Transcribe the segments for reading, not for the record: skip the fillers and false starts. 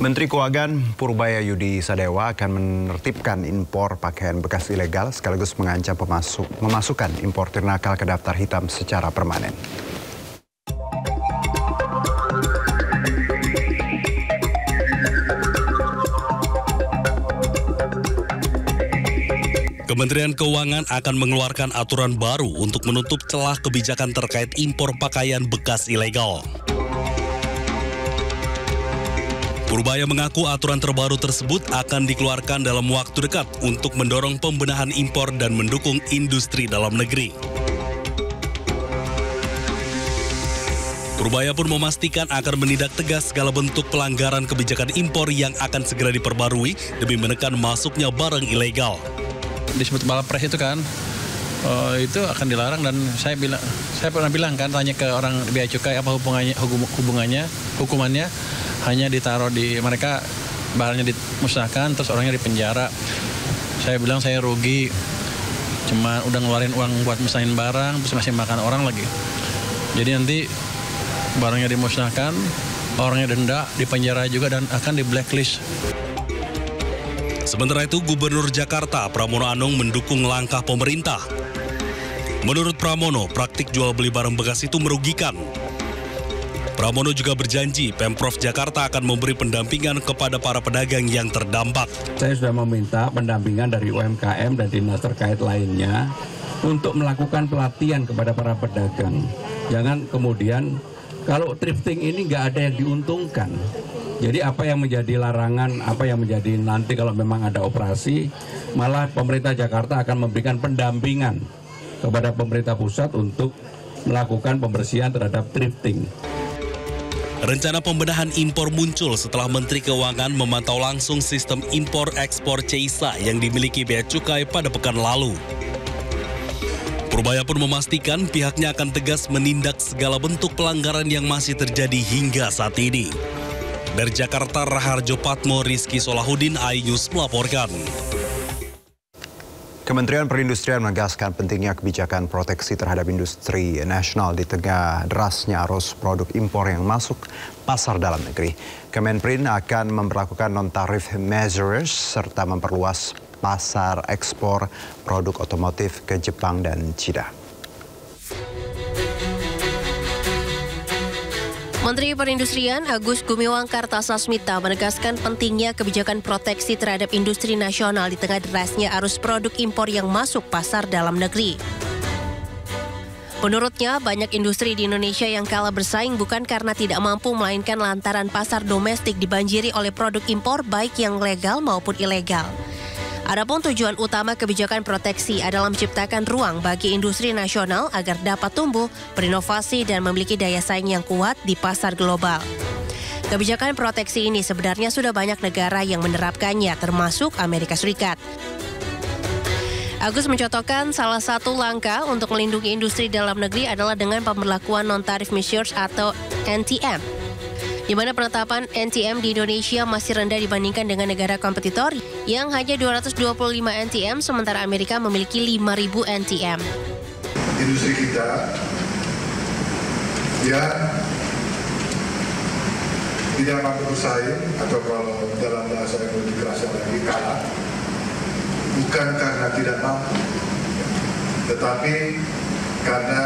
Menteri Keuangan Purbaya Yudi Sadewa akan menertibkan impor pakaian bekas ilegal sekaligus mengancam memasukkan importir nakal ke daftar hitam secara permanen. Kementerian Keuangan akan mengeluarkan aturan baru untuk menutup celah kebijakan terkait impor pakaian bekas ilegal. Purbaya mengaku aturan terbaru tersebut akan dikeluarkan dalam waktu dekat untuk mendorong pembenahan impor dan mendukung industri dalam negeri. Purbaya pun memastikan akan menindak tegas segala bentuk pelanggaran kebijakan impor yang akan segera diperbarui demi menekan masuknya barang ilegal. Disebut balapres itu kan, itu akan dilarang dan saya pernah bilang kan, tanya ke orang bea cukai apa hukumannya hanya ditaruh di mereka, barangnya dimusnahkan terus orangnya dipenjara. Saya bilang saya rugi, cuma udah ngeluarin uang buat musnahin barang terus masih makan orang lagi. Jadi nanti barangnya dimusnahkan, orangnya denda, dipenjara juga dan akan di blacklist. Sementara itu, Gubernur Jakarta Pramono Anung mendukung langkah pemerintah. Menurut Pramono, praktik jual beli barang bekas itu merugikan. Pramono juga berjanji Pemprov Jakarta akan memberi pendampingan kepada para pedagang yang terdampak. Saya sudah meminta pendampingan dari UMKM dan dinas terkait lainnya untuk melakukan pelatihan kepada para pedagang. Jangan kemudian kalau thrifting ini nggak ada yang diuntungkan. Jadi apa yang menjadi larangan, apa yang menjadi nanti kalau memang ada operasi, malah pemerintah Jakarta akan memberikan pendampingan kepada pemerintah pusat untuk melakukan pembersihan terhadap thrifting. Rencana pembenahan impor muncul setelah Menteri Keuangan memantau langsung sistem impor-ekspor CISA yang dimiliki Bea Cukai pada pekan lalu. Purbaya pun memastikan pihaknya akan tegas menindak segala bentuk pelanggaran yang masih terjadi hingga saat ini. Dari Jakarta, Raharjo Patmo, Rizky Solahuddin, iNews melaporkan. Kementerian Perindustrian menegaskan pentingnya kebijakan proteksi terhadap industri nasional di tengah derasnya arus produk impor yang masuk pasar dalam negeri. Kemenprin akan memperlakukan non-tarif measures serta memperluas pasar ekspor produk otomotif ke Jepang dan China. Menteri Perindustrian Agus Gumiwang Kartasasmita menegaskan pentingnya kebijakan proteksi terhadap industri nasional di tengah derasnya arus produk impor yang masuk pasar dalam negeri. Menurutnya, banyak industri di Indonesia yang kalah bersaing bukan karena tidak mampu, melainkan lantaran pasar domestik dibanjiri oleh produk impor baik yang legal maupun ilegal. Adapun tujuan utama kebijakan proteksi adalah menciptakan ruang bagi industri nasional agar dapat tumbuh, berinovasi, dan memiliki daya saing yang kuat di pasar global. Kebijakan proteksi ini sebenarnya sudah banyak negara yang menerapkannya, termasuk Amerika Serikat. Agus mencontohkan salah satu langkah untuk melindungi industri dalam negeri adalah dengan pemberlakuan non-tarif measures atau NTM, di mana penetapan NTM di Indonesia masih rendah dibandingkan dengan negara kompetitor yang hanya 225 NTM, sementara Amerika memiliki 5.000 NTM. Industri kita yang tidak mampu bersaing, atau kalau dalam bahasa yang lebih kerasa lagi kalah, bukan karena tidak mampu, tetapi karena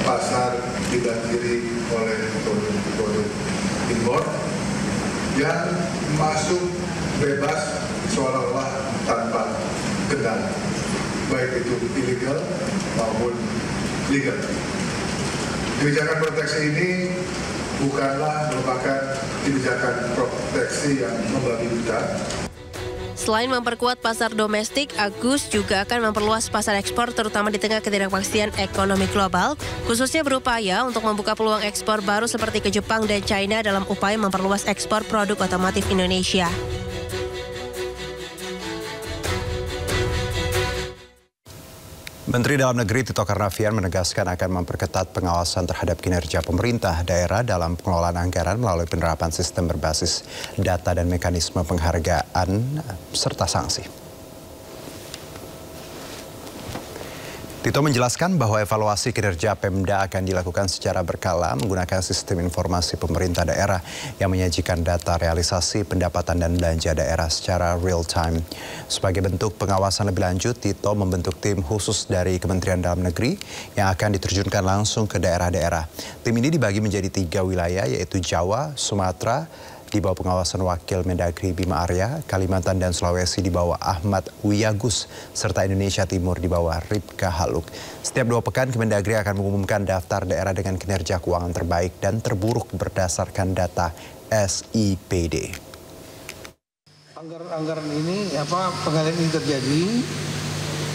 pasar dibanjiri oleh produk impor yang masuk bebas seolah-olah tanpa kendali, baik itu ilegal maupun legal. Kebijakan proteksi ini bukanlah merupakan kebijakan proteksi yang membabi buta. Selain memperkuat pasar domestik, Agus juga akan memperluas pasar ekspor terutama di tengah ketidakpastian ekonomi global, khususnya berupaya untuk membuka peluang ekspor baru seperti ke Jepang dan China dalam upaya memperluas ekspor produk otomotif Indonesia. Menteri Dalam Negeri Tito Karnavian menegaskan akan memperketat pengawasan terhadap kinerja pemerintah daerah dalam pengelolaan anggaran melalui penerapan sistem berbasis data dan mekanisme penghargaan serta sanksi. Tito menjelaskan bahwa evaluasi kinerja Pemda akan dilakukan secara berkala menggunakan sistem informasi pemerintah daerah yang menyajikan data realisasi pendapatan dan belanja daerah secara real time. Sebagai bentuk pengawasan lebih lanjut, Tito membentuk tim khusus dari Kementerian Dalam Negeri yang akan diterjunkan langsung ke daerah-daerah. Tim ini dibagi menjadi 3 wilayah, yaitu Jawa, Sumatera, di bawah pengawasan Wakil Mendagri Bima Arya, Kalimantan dan Sulawesi di bawah Ahmad Wiyagus, serta Indonesia Timur di bawah Ripka Haluk. Setiap 2 pekan, Kemendagri akan mengumumkan daftar daerah dengan kinerja keuangan terbaik dan terburuk berdasarkan data SIPD. Anggaran ini, pengalihan ini terjadi,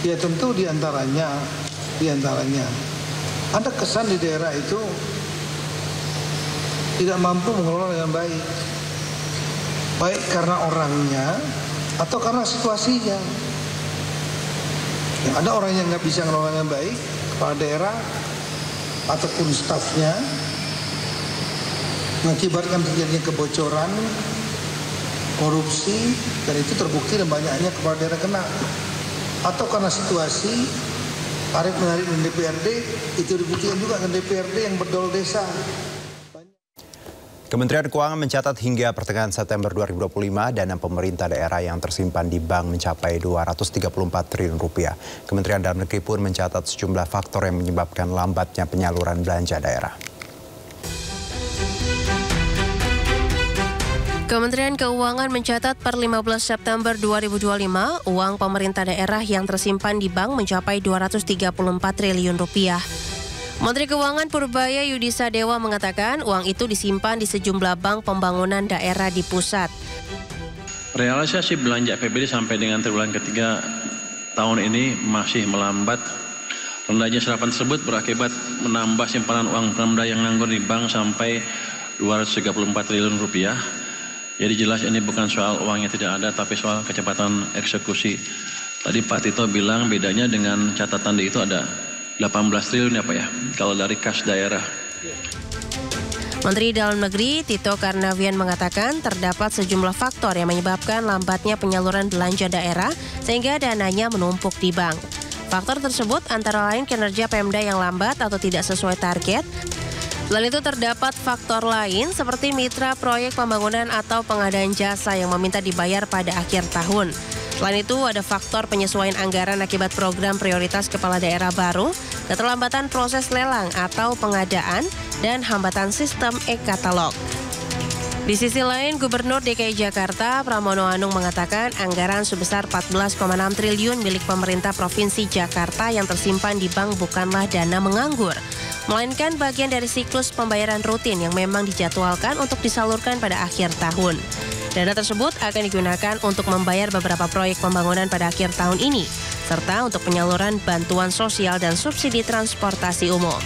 ya tentu diantaranya ada kesan di daerah itu tidak mampu mengelola dengan baik karena orangnya atau karena situasinya. Ya, ada orang yang nggak bisa mengelola dengan baik, kepala daerah ataupun stafnya, mengakibatkan terjadinya kebocoran, korupsi, dan itu terbukti dan banyaknya kepala daerah kena. Atau karena situasi tarik-menarik dengan DPRD, itu dibuktikan juga dengan DPRD yang berdol desa. Kementerian Keuangan mencatat hingga pertengahan September 2025 dana pemerintah daerah yang tersimpan di bank mencapai 234 triliun rupiah. Kementerian Dalam Negeri pun mencatat sejumlah faktor yang menyebabkan lambatnya penyaluran belanja daerah. Kementerian Keuangan mencatat per 15 September 2025, uang pemerintah daerah yang tersimpan di bank mencapai 234 triliun rupiah. Menteri Keuangan Purbaya Yudhisa Dewa mengatakan uang itu disimpan di sejumlah bank pembangunan daerah di pusat. Realisasi belanja APBD sampai dengan triwulan ketiga tahun ini masih melambat. Rendahnya serapan tersebut berakibat menambah simpanan uang Pemda yang nganggur di bank sampai 234 triliun rupiah. Jadi jelas ini bukan soal uangnya tidak ada, tapi soal kecepatan eksekusi. Tadi Pak Tito bilang bedanya dengan catatan di itu ada 18 triliun ya Pak ya, kalau dari kas daerah. Menteri Dalam Negeri Tito Karnavian mengatakan terdapat sejumlah faktor yang menyebabkan lambatnya penyaluran belanja daerah sehingga dananya menumpuk di bank. Faktor tersebut antara lain kinerja Pemda yang lambat atau tidak sesuai target. Selain itu terdapat faktor lain seperti mitra proyek pembangunan atau pengadaan jasa yang meminta dibayar pada akhir tahun. Selain itu ada faktor penyesuaian anggaran akibat program prioritas kepala daerah baru, keterlambatan proses lelang atau pengadaan, dan hambatan sistem e-katalog. Di sisi lain, Gubernur DKI Jakarta Pramono Anung mengatakan anggaran sebesar 14,6 triliun milik pemerintah Provinsi Jakarta yang tersimpan di bank bukanlah dana menganggur, melainkan bagian dari siklus pembayaran rutin yang memang dijadwalkan untuk disalurkan pada akhir tahun. Dana tersebut akan digunakan untuk membayar beberapa proyek pembangunan pada akhir tahun ini, serta untuk penyaluran bantuan sosial dan subsidi transportasi umum.